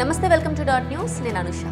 నమస్తే, welcome to dot news. నేను Anusha.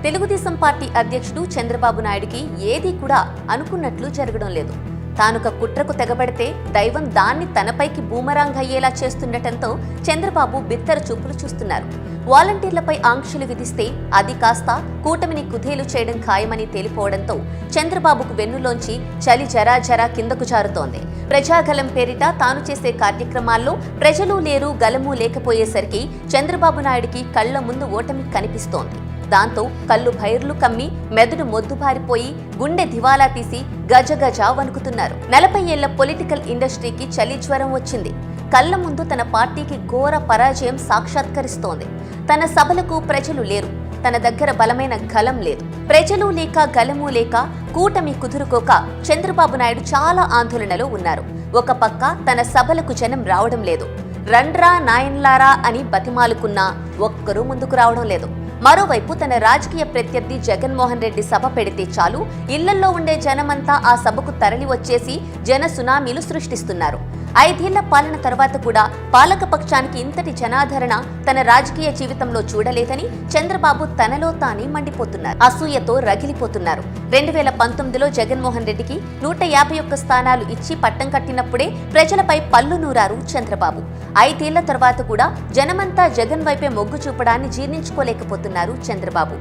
Telugu Desam party అధ్యక్షుడు చంద్రబాబు నాయుడుకి ఏదీ కూడా అనుకున్నట్లు జరగడం లేదు. తానొక కుట్రకు తెగబడితే దైవం దాన్ని తనపైకి బూమరాంగ్ అయ్యేలా చేస్తుండటంతో చంద్రబాబు బిత్తర చూపులు చూస్తున్నారు. వాలంటీర్లపై ఆంక్షలు విధిస్తే అది కాస్త కూటమిని కుదేలు చేయడం ఖాయమని తేలిపోవడంతో చంద్రబాబుకు వెన్నులోంచి చలి జరా కిందకు జారుతోంది. ప్రజాగలం పేరిట తాను చేసే కార్యక్రమాల్లో ప్రజలు లేరు, గలము లేకపోయేసరికి చంద్రబాబు నాయుడికి కళ్ల ముందు ఓటమి కనిపిస్తోంది. దాంతో కళ్ళు భైర్లు కమ్మి మెదడు మొద్దుబారిపోయి గుండె దివాలా తీసి గజగజ వణుకుతున్నారు. 40 ఏళ్ల పొలిటికల్ ఇండస్ట్రీకి చలి జ్వరం వచ్చింది. కళ్ల ముందు తన పార్టీకి ఘోర పరాజయం సాక్షాత్కరిస్తోంది. తన సభలకు ప్రజలు లేరు, తన దగ్గర బలమైన గలం లేదు. ప్రజలు లేక గలము లేక కూటమి కుదురుకోక చంద్రబాబు నాయుడు చాలా ఆందోళనలో ఉన్నారు. ఒక పక్క తన సభలకు జనం రావడం లేదు. రండ్రా నాయన్లారా అని బతిమాలుకున్నా ఒక్కరూ ముందుకు రావడం లేదు. మరోవైపు తన రాజకీయ ప్రత్యర్థి జగన్మోహన్ రెడ్డి సభ పెడితే చాలు ఇళ్లల్లో ఉండే జనమంతా ఆ సభకు తరలి వచ్చేసి జన సునామీలు సృష్టిస్తున్నారు. 5 ఏళ్ల పాలన తర్వాత కూడా పాలకపక్షానికి ఇంతటి జనాదరణ తన రాజకీయ జీవితంలో చూడలేదని చంద్రబాబు తనలో తానే మండిపోతున్నారు. అసూయతో రగిలిపోతున్నారు. 2019లో జగన్మోహన్ రెడ్డికి 151 స్థానాలు ఇచ్చి పట్టం కట్టినప్పుడే ప్రజలపై పల్లు నూరారు చంద్రబాబు. 5 ఏళ్ల తర్వాత కూడా జనమంతా జగన్ వైపే మొగ్గు చూపడాన్ని జీర్ణించుకోలేకపోతున్నారు చంద్రబాబు.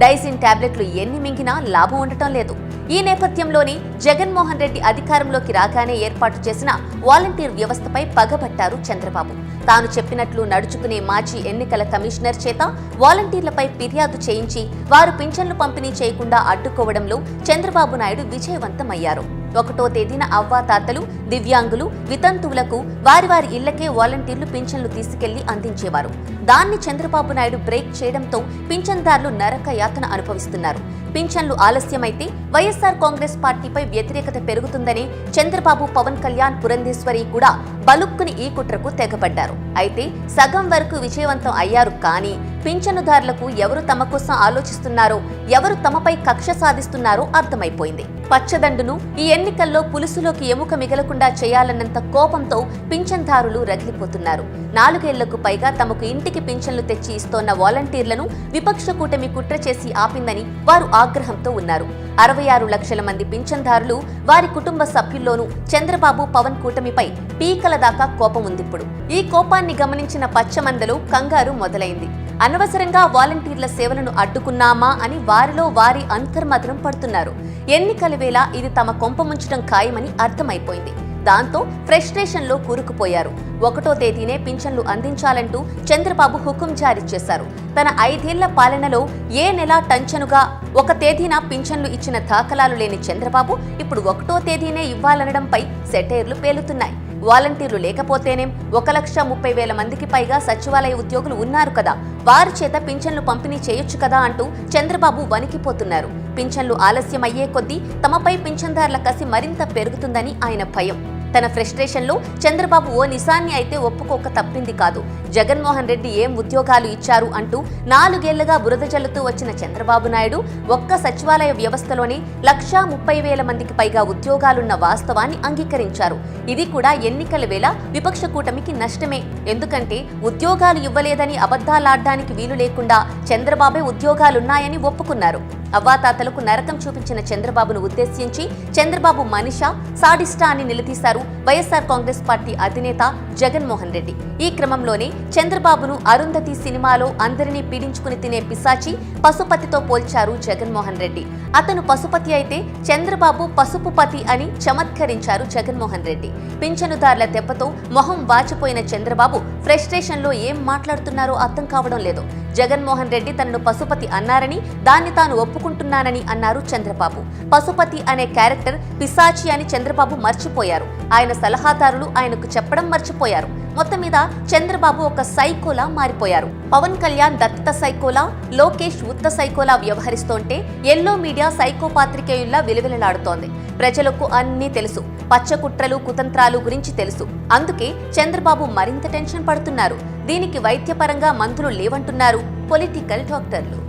డైజిన్ టాబ్లెట్లు ఎన్ని మింగినా లాభం ఉండటం లేదు. ఈ నేపథ్యంలోనే జగన్మోహన్ రెడ్డి అధికారంలోకి రాగానే ఏర్పాటు చేసిన వాలంటీర్ వ్యవస్థపై పగబట్టారు చంద్రబాబు. తాను చెప్పినట్లు నడుచుకునే మాజీ ఎన్నికల కమిషనర్ చేత వాలంటీర్లపై ఫిర్యాదు చేయించి వారు పింఛన్లు పంపిణీ చేయకుండా అడ్డుకోవడంలో చంద్రబాబు నాయుడు విజయవంతమయ్యారు. 1వ తేదీన అవ్వాతాతలు, దివ్యాంగులు, వితంతువులకు వారి వారి ఇళ్లకే వాలంటీర్లు పింఛన్లు తీసుకెళ్లి అందించేవారు. దాన్ని చంద్రబాబు నాయుడు బ్రేక్ చేయడంతో పింఛన్దారులు నరక యాతన అనుభవిస్తున్నారు. పింఛన్లు ఆలస్యమైతే వైఎస్ఆర్ కాంగ్రెస్ పార్టీపై వ్యతిరేకత పెరుగుతుందని చంద్రబాబు, పవన్ కళ్యాణ్, పురంధేశ్వరి కూడా బలుక్కుని ఈ కుట్రకు తెగబడ్డారు. అయితే సగం వరకు విజయవంతం అయ్యారు. కానీ పింఛనుదారులకు ఎవరు తమ కోసం ఆలోచిస్తున్నారో, ఎవరు తమపై కక్ష సాధిస్తున్నారో అర్థమైపోయింది. పచ్చదండును ఈ ఎన్నికల్లో పులుసులోకి ఎముక మిగలకుండా చేయాలన్నంత కోపంతో పింఛన్దారులు రగిలిపోతున్నారు. 4 ఏళ్లకు పైగా తమకు ఇంటికి పింఛన్లు తెచ్చి ఇస్తోన్న వాలంటీర్లను విపక్ష కూటమి కుట్ర చేసి ఆపిందని వారు ఆగ్రహంతో ఉన్నారు. 66 లక్షల మంది పింఛన్దారులు, వారి కుటుంబ సభ్యుల్లోనూ చంద్రబాబు, పవన్ కూటమిపై పీకల దాకా కోపం ఉందిప్పుడు. ఈ కోపాన్ని గమనించిన పచ్చమందలో కంగారు మొదలైంది. అనవసరంగా వాలంటీర్ల సేవలను అడ్డుకున్నామా అని వారిలో వారి అంతర్మథనం పడుతున్నారు. ఎన్నికల వేళ ఇది తమ కొంప ముంచడం ఖాయమని అర్థమైపోయింది. దాంతో ఫ్రస్ట్రేషన్లో కూరుకుపోయారు. 1వ తేదీనే పింఛన్లు అందించాలంటూ చంద్రబాబు హుకుం జారీ చేశారు. తన 5 ఏళ్ల పాలనలో ఏ నెల టంచనుగా 1 తేదీన పింఛన్లు ఇచ్చిన దాఖలాలు లేని చంద్రబాబు ఇప్పుడు 1వ తేదీనే ఇవ్వాలనడంపై సెటైర్లు పేలుతున్నాయి. వాలంటీర్లు లేకపోతేనేం 1,30,000 మందికి పైగా సచివాలయ ఉద్యోగులు ఉన్నారు కదా, వారి చేత పింఛన్లు పంపిణీ చేయొచ్చు కదా అంటూ చంద్రబాబు వణికిపోతున్నారు. పింఛన్లు ఆలస్యం అయ్యే కొద్దీ తమపై పింఛన్దారుల కసి మరింత పెరుగుతుందని ఆయన భయం. తన ఫ్రస్ట్రేషన్లో చంద్రబాబు ఓ నిజాన్ని అయితే ఒప్పుకోక తప్పింది కాదు. జగన్మోహన్ రెడ్డి ఏం ఉద్యోగాలు ఇచ్చారు అంటూ 4 ఏళ్లుగా బురద జల్లుతూ వచ్చిన చంద్రబాబు నాయుడు ఒక్క సచివాలయ వ్యవస్థలోనే 1,30,000 మందికి పైగా ఉద్యోగాలున్న వాస్తవాన్ని అంగీకరించారు. ఇది కూడా ఎన్నికల వేళ విపక్ష కూటమికి నష్టమే. ఎందుకంటే ఉద్యోగాలు ఇవ్వలేదని అబద్ధాలాడ్డానికి వీలు లేకుండా చంద్రబాబే ఉద్యోగాలున్నాయని ఒప్పుకున్నారు. అవ్వాతాతలకు నరకం చూపించిన చంద్రబాబును ఉద్దేశించి చంద్రబాబు మనిషా, సాడిస్టా అని నిలదీశారు వైఎస్ఆర్ కాంగ్రెస్ పార్టీ అధినేత జగన్మోహన్ రెడ్డి. ఈ క్రమంలోనే చంద్రబాబును అరుంధతి సినిమాలో అందరినీ పీడించుకుని తినే పిశాచి పశుపతితో పోల్చారు జగన్మోహన్ రెడ్డి. అతను పశుపతి అయితే చంద్రబాబు పసుపుపతి అని చమత్కరించారు జగన్మోహన్ రెడ్డి. పింఛనుదారుల దెబ్బతో మొహం వాచిపోయిన చంద్రబాబు ఫ్రస్ట్రేషన్లో ఏం మాట్లాడుతున్నారో అర్థం కావడం లేదు. జగన్మోహన్ రెడ్డి తనను పశుపతి అన్నారని, దాన్ని తాను ఒప్పుకుంటున్నానని అన్నారు చంద్రబాబు. పశుపతి అనే క్యారెక్టర్ పిశాచి అని చంద్రబాబు మర్చిపోయారు. ఆయన సలహాదారులు ఆయనకు చెప్పడం మర్చిపోయారు. మొత్తం మీద చంద్రబాబు ఒక సైకోలా మారిపోయారు. పవన్ కళ్యాణ్ దత్త సైకోలా, లోకేష్ ఉత్త సైకోలా వ్యవహరిస్తోంటే ఎల్లో మీడియా సైకో పాత్రికేయుల్లా విలువెలలాడుతోంది. ప్రజలకు అన్నీ తెలుసు. పచ్చకుట్రలు, కుతంత్రాలు గురించి తెలుసు. అందుకే చంద్రబాబు మరింత టెన్షన్ పడుతున్నారు. దీనికి వైద్యపరంగా మందులు లేవంటున్నారు పొలిటికల్ డాక్టర్లు.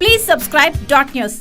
Please subscribe dot news.